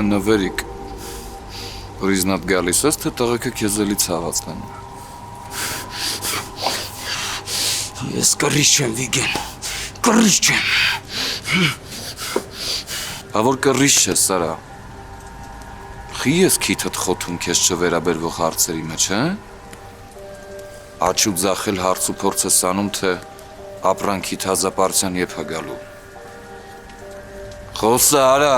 Նվերիկ, պրիզնատ գալիս ես, թե տղեկը քեզ էլի ցաված են։ Ես կռիչ չեմ, Վիգեն, կռիչ չեմ։ Բա որ կռիչ չես, Սարա։ Խի ես քիթդ խոթում քեզ չվերաբերվող հարցերի մեջ, Աչ ու ձախել հարց ու փորձ ես անում, թե ապրանքիդ հազապարծյան եփ է գալու։ Խոսա, արա։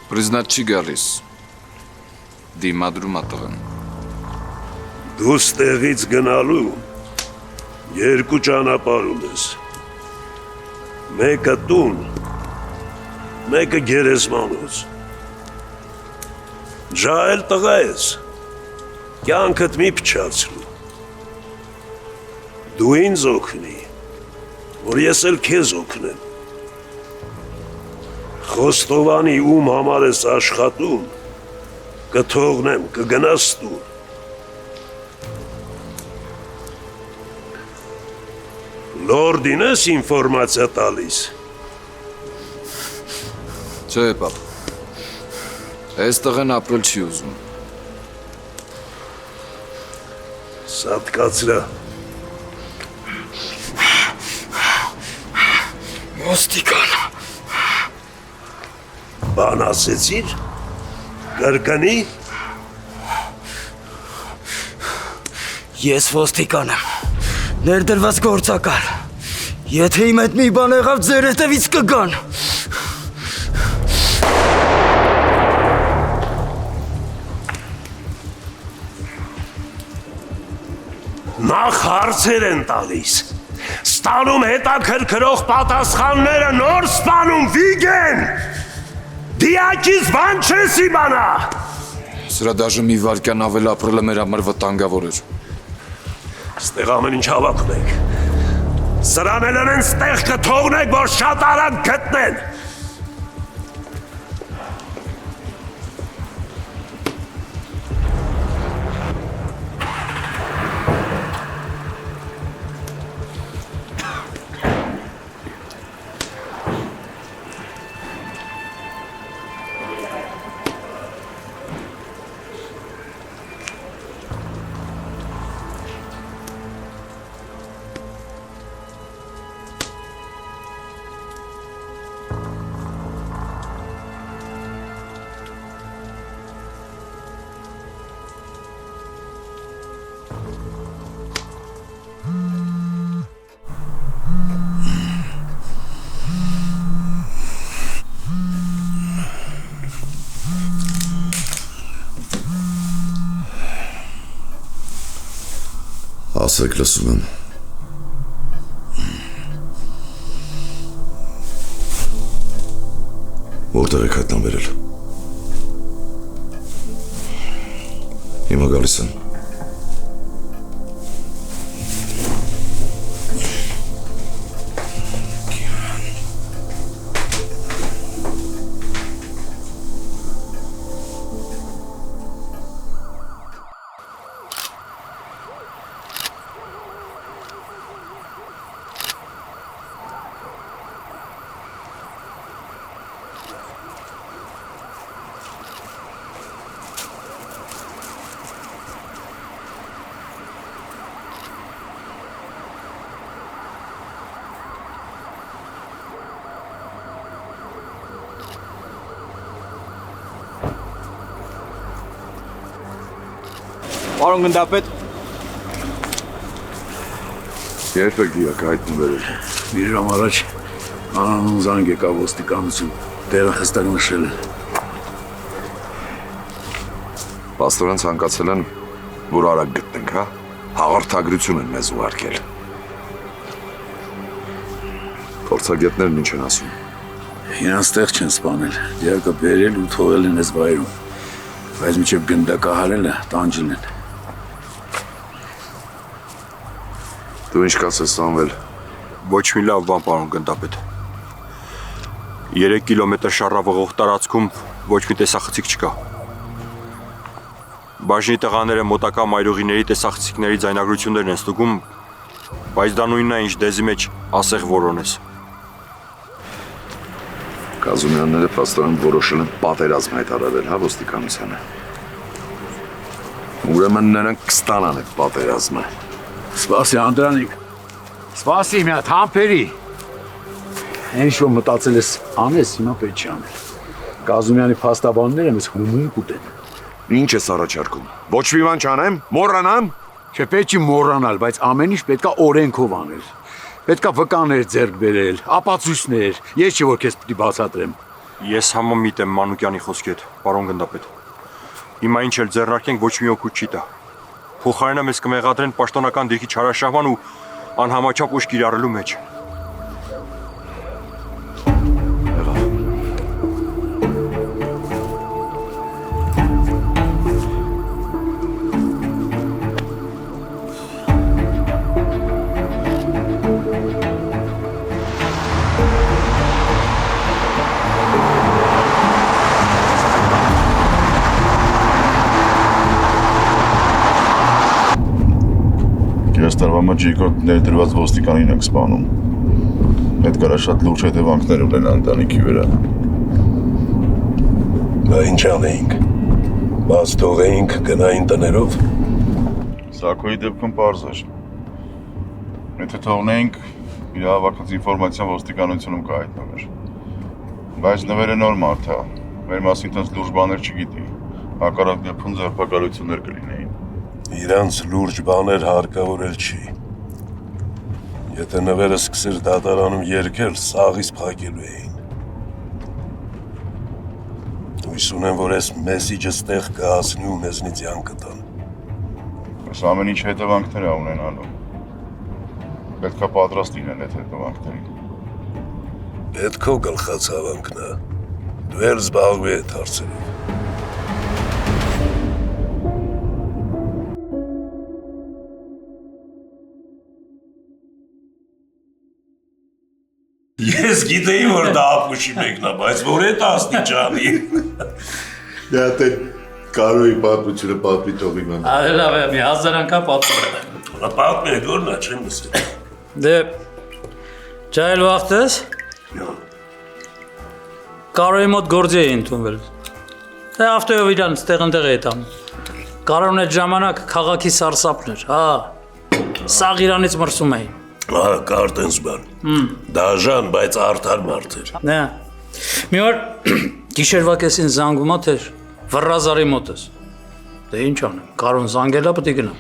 Պրիզնատ չի գալիս, դիմադրում ատղն։ Դու ստեղից գնալու երկու ճանապարհ ունես, մեկը տուն, մեկը գերեզմանոց, ջահել տղա ես, կյանքդ մի փչացրու, դու ինձ օգնի, որ ես էլ քեզ օգնեմ, Խոստովանի ում համար ես աշխատում, կթողնեմ, կգնաս տուն։ Լորդին ես ինֆորմացիա տալիս։ Չէ, պապ, այս տղեն ապրել չի ուզում։ Սատկացրա։ Ոստիկան։ Բան ասեցիր, կրկնի։ Ես ոստիկան եմ, ներդրված գործակալ, եթե իմ հետ մի բան եղավ, ձեր հետևից կգան։ Նախ հարցեր են տալիս, ստանում հետաքրքրող պատասխանները նոր սպանում, Վիգեն, դիակից բան չես իմանա։ Սրա դաժը մի վարկյան ավել ապրելը մեր համար վտանգավոր էր։ Ստեղ ամեն ինչ հավաքում եք, սրանել են ստեղ կթողնեք, որ շատ արագ գտնեն։ Ասեք լսում եմ։ Որտեղ եք հայտնաբերել։ Հիմա գալիս եմ։ Պարոն գնդապետ, Երբ եք դիակ հայտնի վերել։ Մի ժամ առաջ անանուն զանգ եկավ ոստիկանություն, դերը հստակ նշել են։ Պաստորեն ցանկացել են, որ արագ գտնենք, հա։ Հաղորդագրություն են մեզ ուղարկել։ Փորձագետներն ինչ են ասում։ Իրանց տեղ չեն սպանել, դիակը բերել ու թողել են այս վայրում, բայց մինչև գնդակահարելը տանջել են։ Դու ինչ կասես Սամվել։ Ոչ մի լավ բան, պարոն գնդապետ։ 3 կիլոմետր շառավղող տարածքում ոչ մի տեսախցիկ չկա։ Բաժնի տղաները մոտակա մայրուղիների տեսախցիկների ձայնագրություններն են ստուգում, բայց դա նույնն է, ինչ դեզի մեջ ասեղ որոնես։ Կազումյանները պաստորեն որոշել են պատերազմ հայտարարել, հա, ոստիկանությանը։ Ուրեմն նրանք կստանան այդ պատերազմը։ Սպասի Անդրանիկ, սպասի մի հատ համբերի։ Այն ինչ որ մտածել ես անես, հիմա պետք չի անել։ Կազումյանի փաստաբանները մեզ հումում կուտեն։ Ինչ ես առաջարկում։ Ոչ մի բան չանեմ, մոռանամ։ Չէ, պետք չի մոռանալ, բայց ամեն ինչ պետքա օրենքով անել։ Պետքա վկաներ ձեռք բերել, ապացույցներ, ես չէ որ քեզ պիտի բացատրեմ։ Ես համամիտ եմ Մանուկյանի խոսքի հետ, պարոն գնդապետ։ Հիմա ինչ էլ ձեռնարկենք ոչ մի օգուտ չի տա։ Փոխարենը մեզ կմեղադրեն պաշտոնական դիրքի չարաշահման ու անհամաչափ ուժ կիրառելու մեջ։ Ես տարվա մեջ երկրորդ ներդրված ոստիկանին ենք սպանում։ Պետք է շատ լուրջ հետևանքներ ունենան ընտանիքի վրա։ Դա ինչ անեինք։ Բաց թողեինք գնային տներով։ Սակոյի դեպքում պարզ էր։ Եթե թողնեինք, իր հավաքած ինֆորմացիան ոստիկանությունում կհայտնվեր։ Բայց նվերը նոր մարդ է, մեր մասին տենց լուրջ բաներ չգիտի։ Հակառակ դեպքում ձերբակալություններ կլինեին։ Իրանց լուրջ բաներ հարկավորել չի։ Եթե նվերը սկսեր դատարանում երգել, սաղից փակելու էին։ Հույս ունեմ, որ այս մեսիջը ստեղ կհասնի ու մեզնից յան կտան։ Այս ամեն ինչ հետևանքներ է ունենալու։ Պետք է պատրաստ լինեն այդ հետևանքներին։ Պետքո գլխացավանքն է։ Դու էլ զբաղվի այդ հարցերով։ Ես գիտեի, որ դա ապուշի մեկն է, բայց որ է տասնիճանի։ Դա դե կարոյի պատմությունը պատմի թողի ման։ Լավ է, մի 1000 անգամ պատմում։ Պատմի է գորնա, չեմ լսել։ Դե ճայել վախտես։ Կարոյի մոտ գործի էի ընդունվել։ Դե ավտոյով իրան ստեղ-ընտեղ էի տանում։ Կարոն այդ ժամանակ քաղաքի սարսափն էր, հա։ Սաղ իրանից մրսում էին։ Ահա, կարտենս բան։ Դաժան, բայց արդար մարդ էր։ Նա։ Մի օր գիշերվա կեսին զանգում էր վռազարի մոտս։ Դե ինչ անեմ, կարոն զանգելա պետք է գնամ։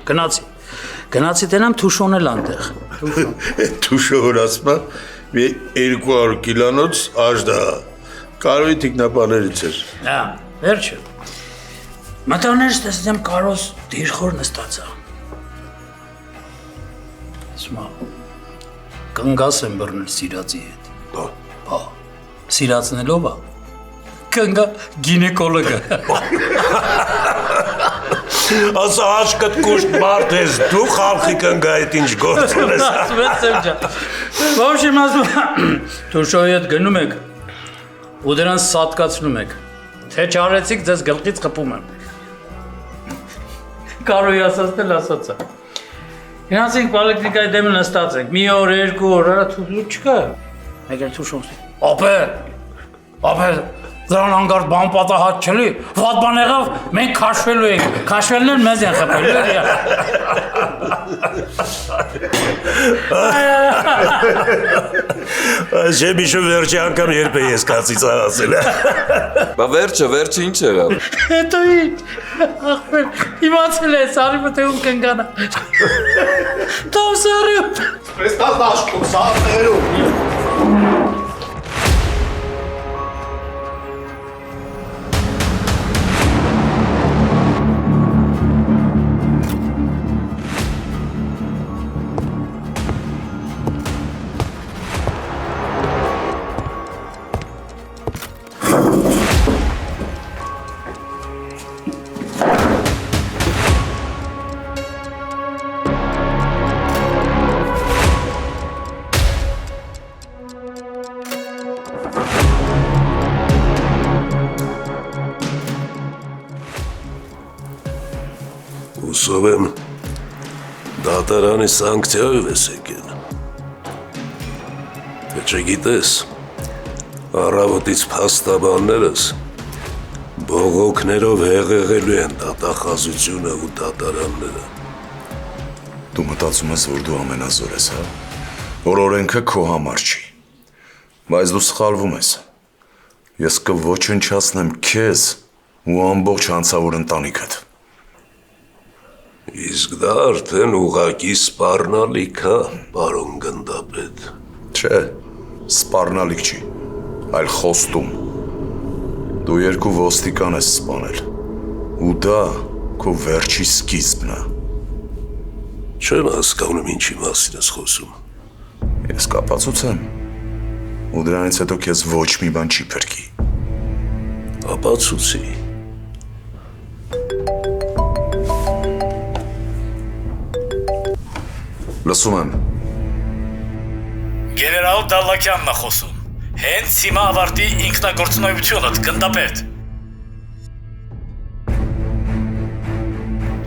Գնացի տենամ թուշոնել անտեղ։ Թուշը հորացմա մի 200 կիլանոց աժդա։ Կարոյի թիկնապաներից էր։ Հա, վերջը։ Մտաներս տեսնեմ կարոս դիրխոր նստած է։ Սմա կնգաս եմ բռնել սիրածի հետ։ Բա, սիրացնելով է։ Կնգա գինեկոլոգը։ Ասա աշկդ կուշտ մարդ ես, դու խալխի կնգա այդ ինչ գործ ունես։ Ասվեց եմ ջան։ Բավշիմ ասում, թուշոյի հետ գնում եք ու դրանց սատկացնում եք։ Թե չարեցիք, ձեզ գլխից խփում եմ։ Կարոյի ասածն էլ ասած է։ Գնացինք պոլիկլինիկայի դեմը նստած ենք, մի օր, 2 օր, արա թուշ չկա։ Մեկ էլ թուշոս։ Ապե, դրան անգարդ բան պատահած չլի, վատ բան եղավ, մենք քաշվելու ենք, քաշվելն էլ մեզ են խփելու։ Այս չեմիշը վերջի անգամ երբ է ես կացից ասել։ Բա վերջը ինչ էր ալ։ Հետո ինչ։ Ախր իմացել ես արիմը թե ում կընկանա։ Տավսարում։ Ստաս դաշտում, սաղերում։ Հուսով եմ դատարանի սանկցիայով ես եկել։ Թե չգիտես, առավոտից փաստաբաններս բողոքներով հեղեղելու են դատախազությունը ու դատարանները։ Դու մտածում ես, որ դու ամենազոր ես, հա? Որ օրենքը քո համար չի։ Բայց դու սխալվում ես։ Ես կոչնչացնեմ քեզ ու ամբողջ հանցավոր ընտանիքդ։ Իսկ դա արդեն ուղղակի սպառնալիք է, պարոն գնդապետ։ Չէ, սպառնալիք չի, այլ խոստում։ Դու երկու ոստիկան ես սպանել։ Ու դա քո վերջի սկիզբն է։ Չեմ հասկանում ինչի մասին ես խոսում։ Ես կապացուցեմ։ Ու դրանից հետո քեզ ոչ մի բան չի փրկի։ Ապացուցի։ Լսում եմ։ Գեներալ Դալլաքյանն է խոսում։ Հենց հիմա ավարտի ինքնագործունեությունդ, գնդապետ։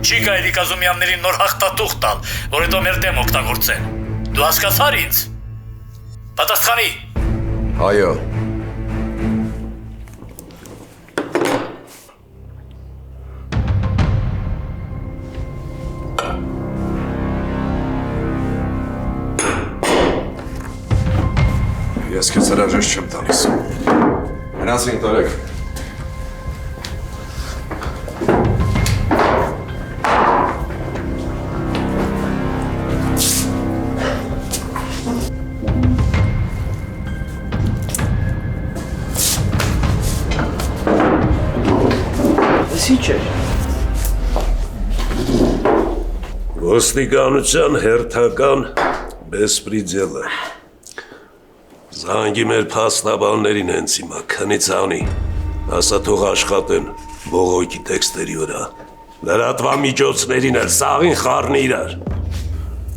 Չի կարելի Կազումյաններին նոր հաղթատուղ տալ, որ հետո մեր դեմ օգտագործեն։ Դու հասկացար ինձ։ Պատասխանի։ Այո։ Ես քեզ հրաժեշտ չեմ տալիս։ Մնացին տարեք։ Էս ինչ է։ Ոստիկանության հերթական բեսպրիդելը։ Զանգի մեր փաստաբաններին հենց հիմա, քնից անի, ասա թող աշխատեն բողոքի տեքստերի վրա, լրատվամիջոցներին էլ սաղին խառնի իրար։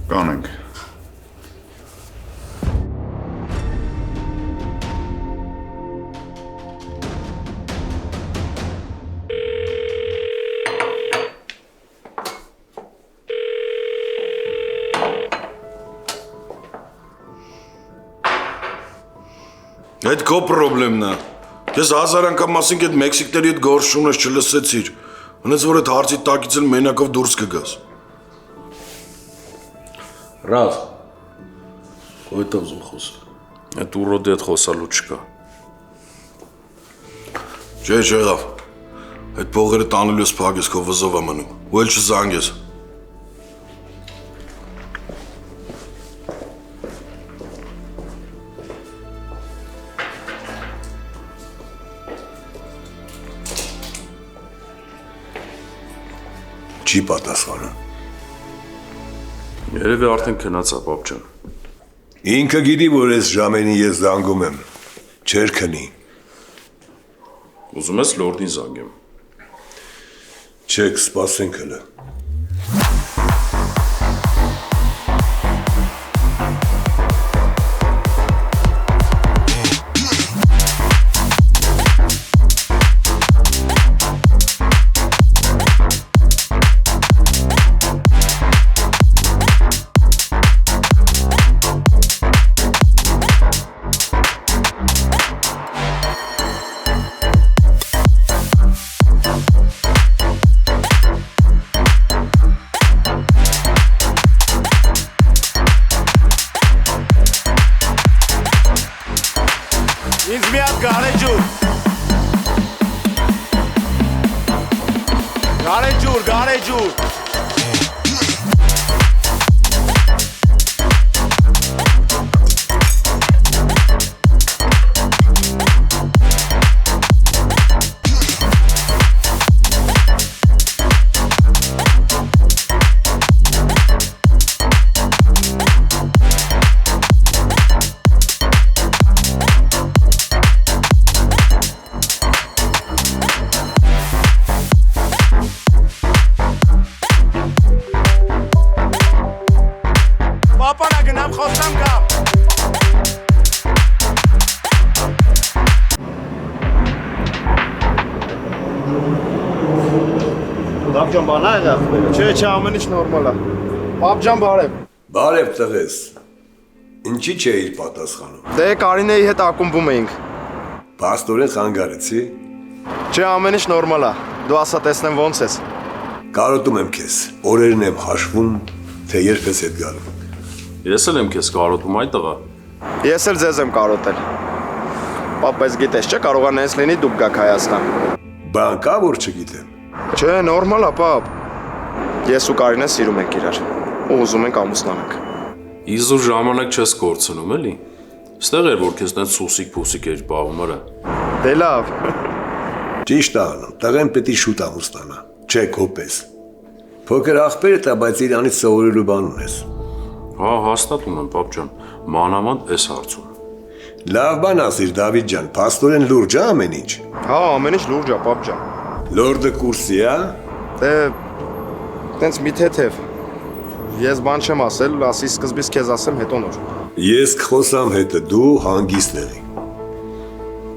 Կանենք։ Այդ քո պրոբլեմն է։ Ես 1000 անգամ ասենք այդ մեքսիկների հետ գործ ունես չլսեցիր։ Հենց որ այդ հարցի տակից էլ մենակով դուրս կգաս։ Ռավ, ո՞յդ ուզում խոսել։ Այդ ուրոդի հետ խոսալու չկա։ Չէ, չեղավ։ Այդ փողերը տանելու ես փակ ես քո վզով է մնում։ Ու էլ չզանգես։ Չի պատասխանում։ Երևի արդեն քնած է, պապ ջան։ Ինքը գիտի, որ այս ժամերին ես զանգում եմ, չեր քնի։ Ուզում ես լորդին զանգեմ։ Չեք, սպասենք հլը։ Գարեջուր։ Պապանա գնամ խոսամ գամ։ Բաբջան բանա եղավ։ Չէ, ամեն ինչ նորմալ է։ Բաբջան բարև։ Բարև տղես։ Ինչի՞ չէիր պատասխանում։ Դե Կարինեի հետ ակումբում էինք։ Պաստորեն խանգարեցի։ Չէ, ամեն ինչ նորմալ է։ Դու ասա տեսնեմ ոնց ես։ Կարոտում եմ քեզ։ Օրերն եմ հաշվում, թե երբ ես հետ գալու։ Ես էլ եմ քեզ կարոտում այդ տղա։ Ես էլ ձեզ եմ կարոտել։ Պապ, գիտես, չէ՞ կարողան հենց լինի դուք գաք Հայաստան։ Բան կա, որ չգիտեմ։ Չէ, նորմալ է, պապ։ Ես ու Կարինեն սիրում ենք իրար։ Ու ուզում ենք ամուսնանանք։ Իզուր ժամանակ չես կորցնում, էլի։ Ստեղ էր, որ քեզ տենց սուսիկ-փուսիկ էր պահում, արա։ Դե լավ։ Ճիշտ անում, տղեն պետք է շուտ ամուսնանա։ Չէ, քոպես։ Փոքր աղբեր է դա, բայց իրանից սովորելու բան ունես։ Հա, հաստատում եմ, պապ ջան, մանավանդ էս հարցում։ Լավ բան ասիր, Դավիթ ջան, փաստորեն լուրջ է ամեն ինչ։ Հա, ամեն ինչ լուրջ է, պապ ջան։ Լորդը կուրսի է։ Դե տենց մի թեթև։ Ես բան չեմ ասել, ասի սկզբից քեզ ասեմ, հետո նոր։ Ես կխոսամ հետը, դու հանգիստ եղի։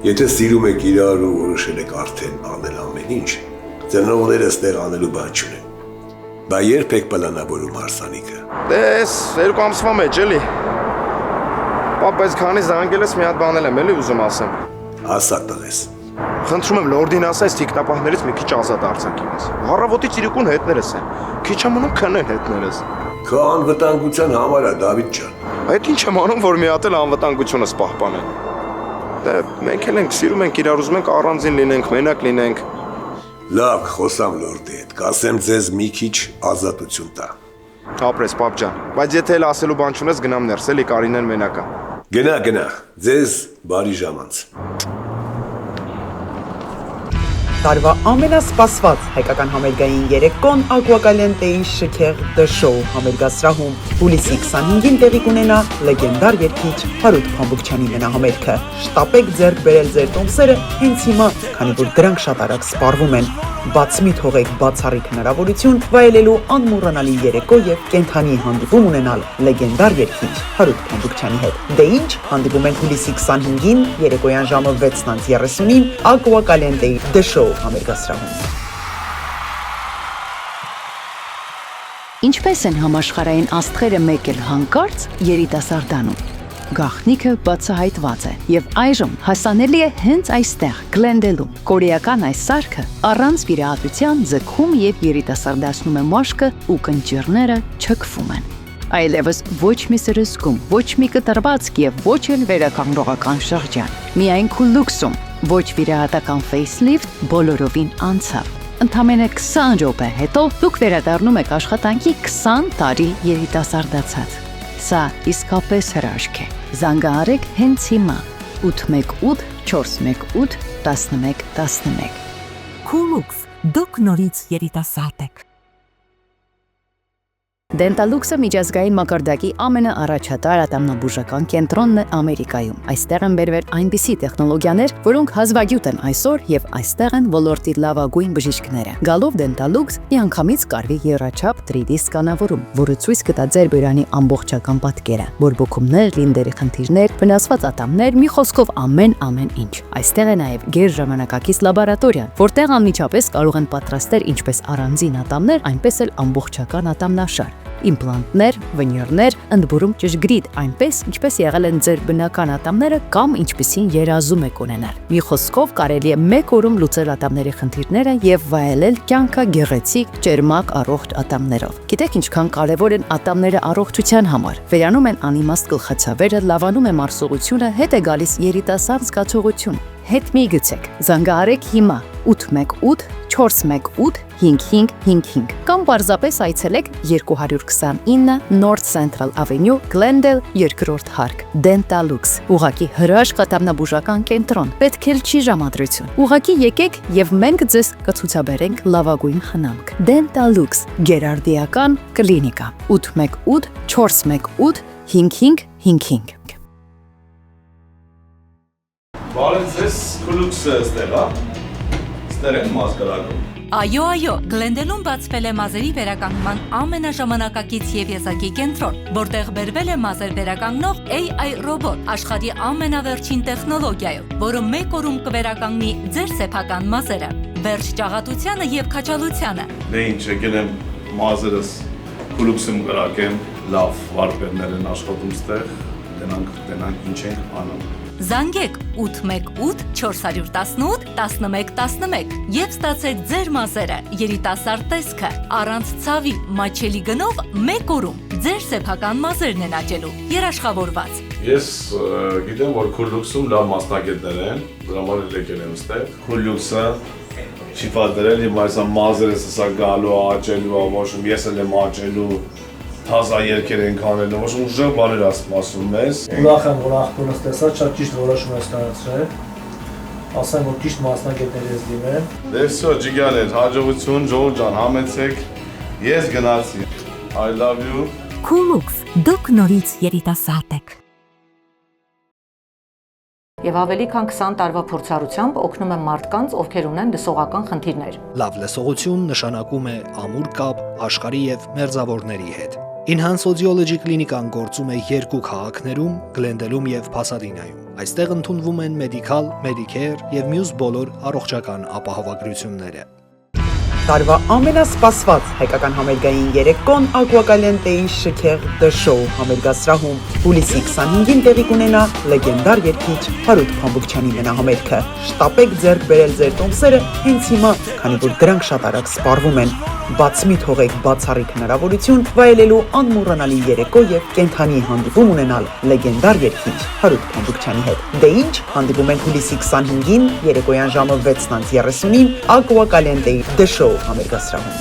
Եթե սիրում եք իրար ու որոշել եք արդեն անել ամեն ինչ, ծնողները ստեղ անելու բան չունեն։ Բա երբ եք պլանավորում հարսանիքը։ Դե ես 2 ամսվա մեջ էլի։ Պապ, այս քանի զանգել ես մի հատ բանել եմ, էլի ուզում ասեմ։ Ասա տղես։ Խնդրում եմ լորդին ասա, այս թիկնապահներից մի քիչ ազատ արձակ ինձ։ Առավոտից իրիկուն հետներս են։ Քիչ եմ մնում քնեն հետներս։ Քո անվտանգության համար է, Դավիթ ջան։ Այդ ինչ եմ անում, որ մի հատ էլ անվտանգությունս պահպանեն։ Դե մենք էլ ենք սիրում ենք իրար, ուզում ենք առանձին լինենք, մենակ լինենք։ Լավ, խոսամ լորդի հետ, կասեմ ձեզ մի քիչ ազատություն տա։ Ապրես, պապ ջան, բայց եթե էլ ասելու բան չունես, գնամ ներս, էլի Կարինեն մենակ է։ Գնա, ձեզ բարի ժամանց։ Տարվա ամենասպասված հայկական համերգային երեկոն Ակուակալենտեի շքեղ դշոու համերգասրահում հուլիսի 25-ին տեղի կունենա լեգենդար երգիչ Հարութ Փամբուկչյանի մենահամերգը։ Շտապեք ձեռք բերել ձեր տոմսերը հենց հիմա, քանի որ դրանք շատ արագ սպառվում են։ Բաց մի թողեք բացառիկ հնարավորություն վայելելու անմոռանալի երեկո եւ կենթանի հանդիպում ունենալ լեգենդար երգիչ Հարութ Փամբուկչյանի հետ։ Դե ինչ, հանդիպում ենք հուլիսի 25-ին երեկոյան ժամը 6:30-ին Ակուակալենտեի դշոու համերգասրահում։ Ինչպես են համաշխարհային աստղերը մեկ էլ հանկարծ երիտասարդանում։ Գաղտնիքը բացահայտված է եւ այժմ հասանելի է հենց այստեղ Գլենդելում։ Կորեական այս սարքը առանց վիրահատության ձգում եւ երիտասարդացնում է մաշկը ու կնճիռները չքվում են։ Այլևս ոչ մի սրսկում, ոչ մի կտրվածք եւ ոչ էլ վերականգնողական շրջան։ Միայն քուլուքսում, ոչ վիրահատական facelift բոլորովին անցավ։ Ընդամենը 20 րոպե հետո դուք վերադառնում եք աշխատանքի 20 տարի երիտասարդացած։ Սա իսկապես հրաշք է։ Զանգահարեք հենց հիմա 818 418 1111։ Քուլուքս, դուք նորից երիտասարդ եք։ Դենտալուքսը միջազգային մակարդակի ամենաառաջատար ատամնաբուժական կենտրոնն է Ամերիկայում։ Այստեղ են բերվել այնպիսի տեխնոլոգիաներ, որոնք հազվագյուտ են այսօր եւ այստեղ են ոլորտի լավագույն բժիշկները։ Գալով Դենտալուքս միանգամից կարվի եռաչափ 3D սկանավորում, որը ցույց կտա ձեր բերանի ամբողջական պատկերը, բորբոքումներ, լինդերի խնդիրներ, վնասված ատամներ, մի խոսքով ամեն ինչ։ Այստեղ է նաեւ գերժամանակակից լաբորատորիան, որտեղ անմիջապես կարող են պատրաստել ինչպես առանձին ատամներ, այնպես էլ ամբողջական ատամնաշար։ Իմպլանտներ, վնյորներ, ընդբուրում ճշգրիտ, այնպես ինչպես եղել են ձեր բնական ատամները կամ ինչպիսին երազում եք ունենալ։ Մի խոսքով կարելի է մեկ օրում լուծել ատամների խնդիրները եւ վայելել կյանքը գեղեցիկ, ճերմակ, առողջ ատամներով։ Գիտեք ինչքան կարեւոր են ատամները առողջության համար։ Վերանում են անիմաստ գլխացավերը, լավանում է մարսողությունը, հետ է գալիս երիտասարդ զգացողություն։ Հետ մի գցեք, զանգահարեք հիմա 818 418 5555 կամ պարզապես այցելեք 229 North Central Avenue, Glendale, 2-րդ հարկ, Dentalux, ուղակի հրաշք ատամնաբուժական կենտրոն, պետք էլ չի ժամադրություն, ուղակի եկեք և մենք ձեզ կցուցաբերենք լավագույն խնամք, Dentalux, գերարդիական կլինիկա, 818 418 5555 Բարև ձեզ, Քուլուքսը ստեղ, հա? Ստեղ են մազկարակում։ Այո, Գլենդելում բացվել է մազերի վերականգնման ամենաժամանակակից և եզակի կենտրոն, որտեղ բերվել է մազեր վերականգնող AI ռոբոտ, աշխարհի ամենավերջին տեխնոլոգիայով, որը մեկ օրում կվերականգնի ձեր սեփական մազերը, վերջ ճաղատությանը և քաջալությանը։ Դե ինչ, եկել եմ մազերս Քուլուքսում կրակեմ, լավ վարպետներ են աշխատում ստեղ, դենանք ինչ ենք անում։ Զանգեք 818 418 1111 և ստացեք ձեր մազերը, երիտասարդ տեսքը, առանց ցավի, մաչելի գնով մեկ օրում ձեր սեփական մազերն են աճելու, երաշխավորված։ Ես գիտեմ, որ Քուլուքսում լավ մասնակիցներ են, դրա համար եկել եմ ստեղ։ Քուլուքսը չի պատերել, իմ այս մազերս սա գալու, աճելու, ոչմ ես էլ եմ աճելու, թազա երկեր ենք անելու, ոչմ ուժեղ բաներ ասում մեզ։ Ուրախ եմ, որ աղբորս տեսա, շատ ճիշտ որոշում ես կայացրել, ասեմ, որ ճիշտ մասնակիցներ ես դիմել։ Դե վсё, ջիգաներ, հաջողություն, Ժողովուրդ ջան, համեցեք, ես գնացի, I love you։ Քուլուքս, դուք նորից երիտասարդ եք։ Եվ ավելի քան 20 տարվա փորձառությամբ օգնում եմ մարդկանց, ովքեր ունեն լսողական խնդիրներ։ Լավ լսողություն նշանակում է ամուր կապ աշխարհի եւ մերձավորների հետ։ Enhance Audiology կլինիկան գործում է 2 քաղաքներում՝ Գլենդելում եւ Փասադինայում։ Այստեղ ընդունվում են Medical, Medicare եւ մյուս բոլոր առողջական ապահովագրությունները։ Տարվա ամենասպասված հայկական համերգային երեկոն Aquacaliente-ի շքեղ The Show համերգասրահում հուլիսի 25-ին տեղի կունենա լեգենդար երգիչ Հարութ Փամբուկչյանի մենահամերգը։ Շտապեք ձեռք բերել ձեր տոմսերը հենց հիմա, քանի որ դրանք շատ արագ սպառվում են։ Բաց մի թողեք բացառիկ հնարավորություն վայելելու անմոռանալի երեկո եւ կենթանի հանդիպում ունենալ լեգենդար երգիչ Հարութ Փամբուկչյանի հետ։ Դե ինչ, հանդիպում ենք հուլիսի 25-ին երեկոյան ժամը 6:30-ին Aquacaliente-ի The Show համերգասրահում։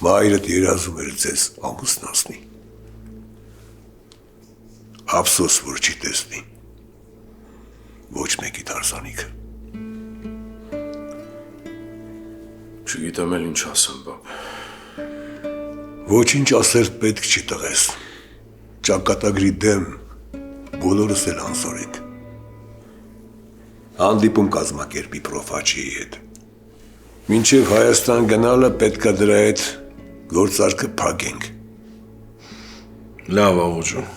Մայրդ երազում էր ձեզ ամուսնացնի։ Ափսոս, որ չի տեսնի։ Ոչ մեկի դարսանիքը։ Չգիտեմ էլ ինչ ասեմ, բապ։ Ոչինչ ասել պետք չի տղես։ Ճակատագրի դեմ բոլորս էլ անզոր եք։ Հանդիպում կազմակերպի պրոֆաչիի հետ։ Մինչև Հայաստան գնալը պետք է դրա հետ գործարքը փակենք։ Լավ, աղոջան։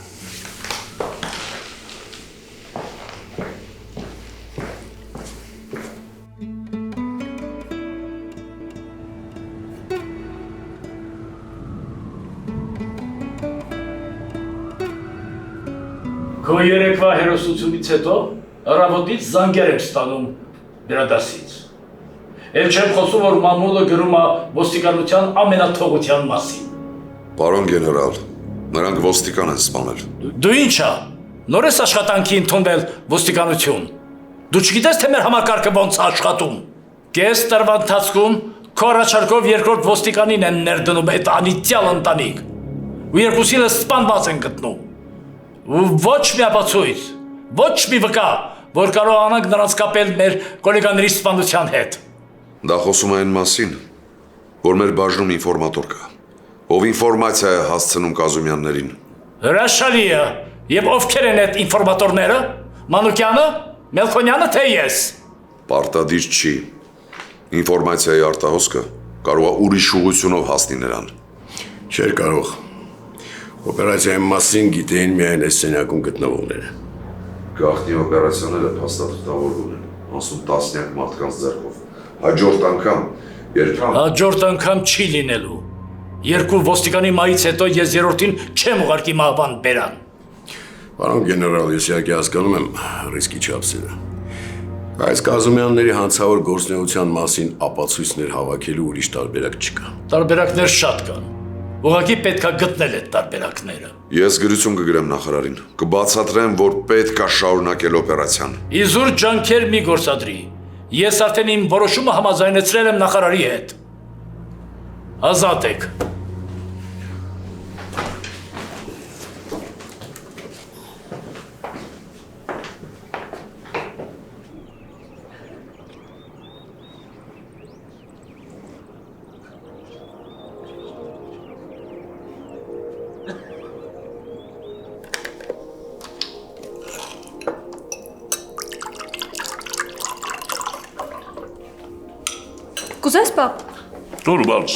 Քո երեկվա հերոսությունից հետո առավոտից զանգեր եմ ստանում գրադասից։ Էլ չեմ խոսում, որ մամուլը գրում է ոստիկանության ամենաթողության մասին։ Պարոն գեներալ, նրանք ոստիկան են սպանել։ Դու ի՞նչ է։ Նոր ես աշխատանքի ընդունվել ոստիկանություն։ Դու չգիտես, թե մեր համակարգը ոնց է աշխատում։ Կես տարվա ընթացքում քո առաջարկով երկրորդ ոստիկանին են ներդնում այդ անիծյալ ընտանիք։ Ու երկուսին սպանված են գտնում։ Ու ոչ մի ապացույց, ոչ մի վկա, որ կարողանանք նրանց կապել մեր գոլեգաների սպանության հետ։ Դա խոսում է այն մասին, որ մեր բաժնում ինֆորմատոր կա, ով ինֆորմացիա է հասցնում Կազումյաններին։ Հրաշալի է, եւ ովքեր են այդ ինֆորմատորները։ Մանուկյանը, Մելքոնյանը, թե ես։ Պարտադիր չի։ Ինֆորմացիայի արտահոսքը կարող է ուրիշ ուղղությունով հասնի նրան։ Չէր կարող։ Օպերացիայի մասին գիտեին միայն այս սենյակում գտնվողները։ Գաղտնի օպերացիաները փաստաթղթավորվում են, ասում տասնյակ մարդկանց ձեռքով։ Հաջորդ անգամ Երբան։ Հաջորդ անգամ չի լինելու։ Երկու ոստիկանի մայից հետո ես երրորդին չեմ ուղարկի մահվան բերան։ Պարոն գեներալ, ես իհարկե հասկանում եմ ռիսկի չափսերը։ Այս Կազումյանների հանցավոր գործունեության մասին ապացույցներ հավաքելու ուրիշ տարբերակ չկա։ Տարբերակներ շատ կան։ Ուղղակի պետք է գտնել այդ տարբերակները։ Ես գրություն կգրեմ նախարարին։ Կբացատրեմ, որ պետք է շարունակել օպերացիան։ Իզուր ջանքեր մի գործադրի։ Ես արդեն իմ որոշումը համաձայնեցրել եմ նախարարի հետ։ Ազատ եք։ Կուզես, պապ։ Դուր բալս։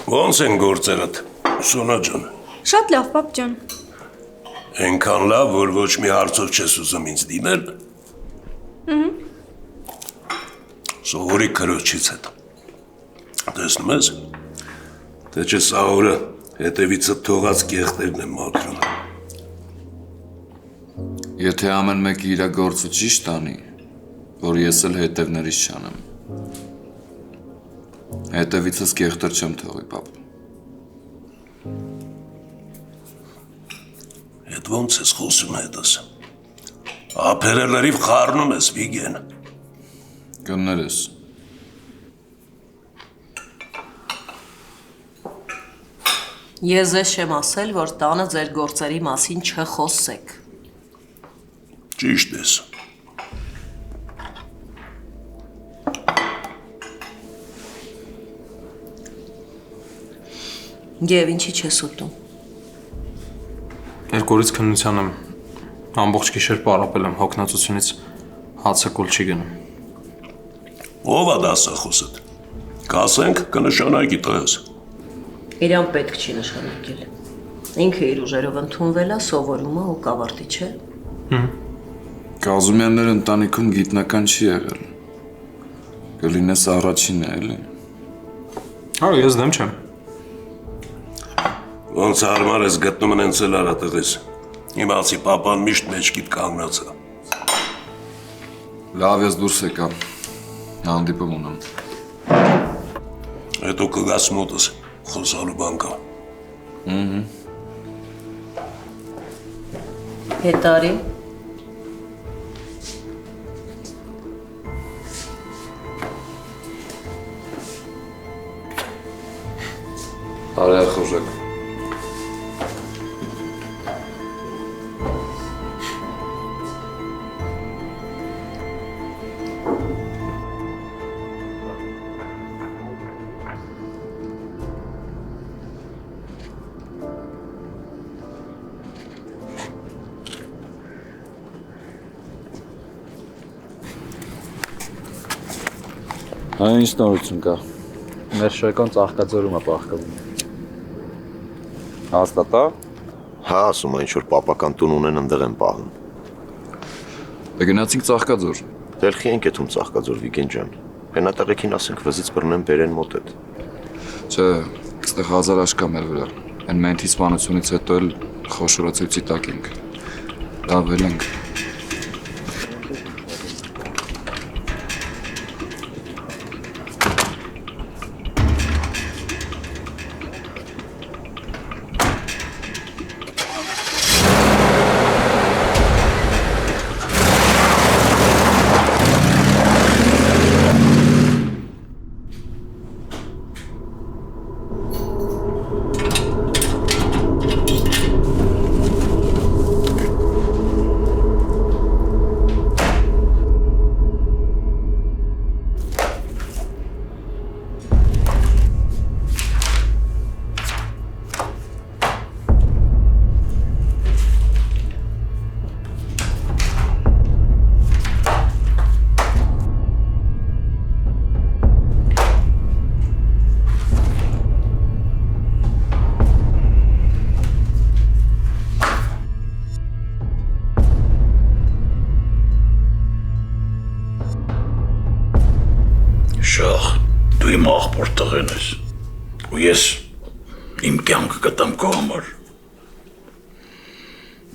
Ոնց են գործերդ, Սոնա ջան։ Շատ լավ, պապ ջան։ Այնքան լավ, որ ոչ մի հարցով չես ուզում ինձ դիմել։ Սովորի քրոջից հետ։ Տեսնում ես, թե չէ սա օրը հետևիցը թողած կեղտերն են մաքրում։ Եթե ամեն մեկը իր գործը ճիշտ անի, որ ես էլ հետևներից չանեմ։ Հետևիցս կեղտեր չեմ թողի, պապ։ Հետ ոնց ես խոսում հետս։ Ափերը լրիվ խառնում ես, Վիգեն։ Կներես։ Ես ես չեմ ասել, որ տանը ձեր գործերի մասին չխոսեք։ Ճիշտ ես։ Եվ ինչի չես ուտում։ Երկու օրից քննության եմ։ Ամբողջ գիշեր պարապել եմ հոգնածությունից, հացը կուլ չի գնում։ Ո՞վ է դասախոսդ։ Կասենք կնշանակի տես։ Իրան պետք չի նշանակել։ Ինքը իր ուժերով ընդունվել է, սովորում է ու կավարտի չէ։ Կազումյանները ընտանիքում գիտնական չի եղել։ Կլինես առաջինն է, էլի։ Հա, ես դեմ չեմ։ Ոնց հարմար ես գտնում ընեցել արատեղես։ Իմացի պապան միշտ մեջքիդ կանգնած է։ Լավ ես դուրս եկա։ Հանդիպում ունեմ։ Հետո կգաս մոտս, խոսալու բան կա։ Հետարի։ Արեա խոժակ։ Այն ինչ նորություն կա։ Մեր շոյկոն ծաղկաձորում է պահկվում։ Հաստատա։ Հա, ասում այն որ պապական տուն ունեն ընդեղ են պահում։ Դե գնացինք Ծաղկաձոր։ Դելխի ենք եթում Ծաղկաձոր Վիգեն ջան։ Հենատեղեքին ասենք վզից բռնեն բերեն մոտ հետ։ Չէ, այստեղ հազար աշկա մեր վրա։ Այն մենթի սպանությունից հետո էլ խոշորացույցի տակ ենք։ Լավել ենք։ Շախ, դու իմ աղբոր տղեն ես, ու ես իմ կյանքը կտամ քո համար,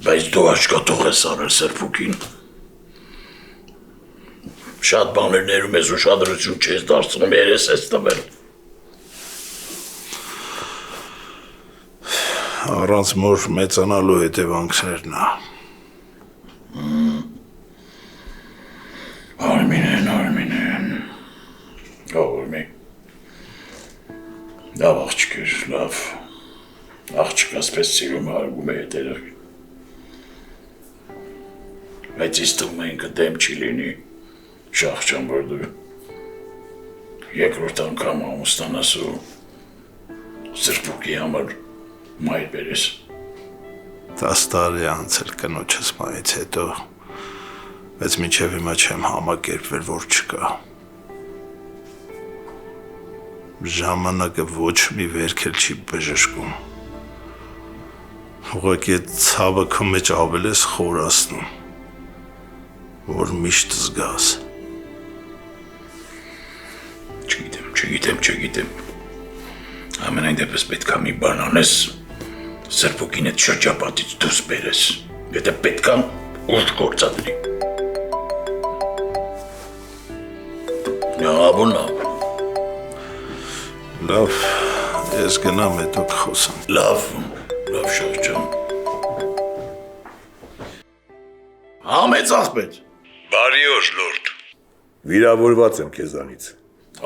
բայց դու աչքաթող ես արել Սրբուկին, շատ բաներ ներում ես ուշադրություն չես դարձնում, երես ես տվել, Առանց մոր մեծանալու հետևանքներն է։ Արմինեն, ողորմի, լավ աղջիկ էր, լավ, աղջիկաս պես սիրում հարգում է հետերը, բայց ես թվում է ինքը դեմ չի լինի, շախ չան որ դու, երկրորդ անգամ ամուսնանաս ու Սրբուկի համար մայր բերես։ 10 տարի անցել կնոջս մայից հետո, բայց մինչև հիմա չեմ համակերպվել, որ չկա։ Ժամանակը ոչ մի վերք էլ չի բժշկում։ Ուղղակի այդ ցավը քո մեջ ավել ես խորացնում, որ միշտ զգաս։ Չգիտեմ։ Ամենայն դեպս պետք է մի բան անես, Սրբուկին այդ շրջապատից դուրս բերես, եթե պետք է ուժ գործադրի։ Լավ, ես գնամ հետո կխոսամ։ Լավ շախ ջան։ Համեծ աղբեր։ Բարի օր, լորդ։ Վիրավորված եմ քեզանից։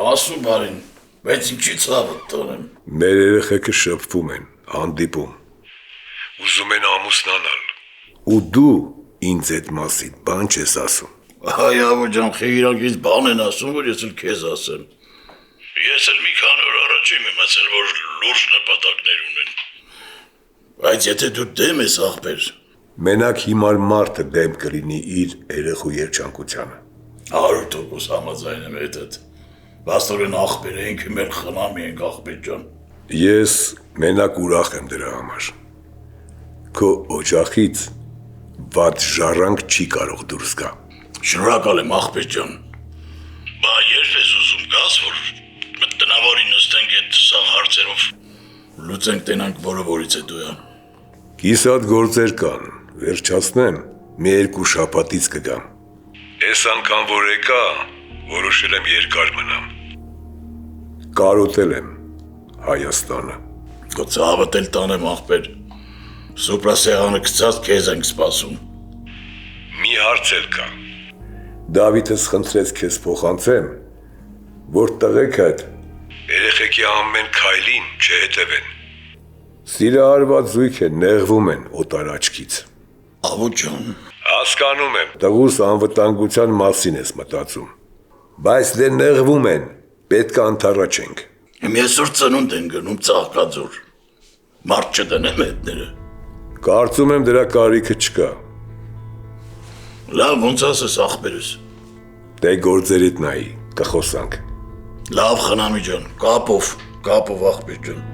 Ասու բարին, բայց ինչի ցավը տոնեմ։ Մեր երեխեքը շփվում են, հանդիպում։ Ուզում են ամուսնանալ։ Ու դու ինձ այդ մասին բան չես ասում։ Այ ավո ջան, խիրակից բան են ասում, որ ես էլ քեզ ասեմ։ Ես էլ մի քանի օր առաջ եմ իմացել, որ լուրջ նպատակներ ունեն։ Բայց եթե դու դեմ ես աղբեր։ Մենակ հիմար մարդը դեմ կլինի իր երեխու երջանկությանը։ 100% համաձայն եմ հետդ։ Բաստորեն աղբեր ենք, մեր խնամի ենք աղբեր ջան։ Ես մենակ ուրախ եմ դրա համար։ Քո օջախից վատ ժառանգ չի կարող դուրս գա։ Շնորհակալ եմ աղբեր ջան։ Բա երբ ես ուզում գաս, որ տնավորին նստենք այդ սաղ հարցերով լուծենք տենանք որը որից է դու է։ Կիսատ գործեր կան, վերջացնեմ, մի 2 շաբաթից կգամ։ Այս անգամ որ եկա, որոշել եմ երկար մնամ։ Կարոտել եմ Հայաստանը։ Քո ցավդ էլ տանեմ աղբեր։ Սուպրասեղանը գցած քեզ ենք սպասում։ Մի հարց էլ կա։ Դավիթս խնդրեց քեզ փոխանցեմ, որ տղեկդ երեխեքի ամեն քայլին չհետևեն։ Սիրահարված զույգ է, նեղվում են օտար աչքից։ Ավո ջան։ Հասկանում եմ, տղուս անվտանգության մասին ես մտածում։ Բայց դե նեղվում են, պետք է անթառաջենք։ Իմ այսօր ծնունդ են գնում ծաղկաձոր։ Մարդ չդնեմ հետները։ Կարծում եմ դրա կարիքը չկա։ Լավ, ոնց ասես աղբերս։ Դե գործերիդ նայի, կխոսանք։ Լավ խնամի ջան, կապով աղբեր ջան։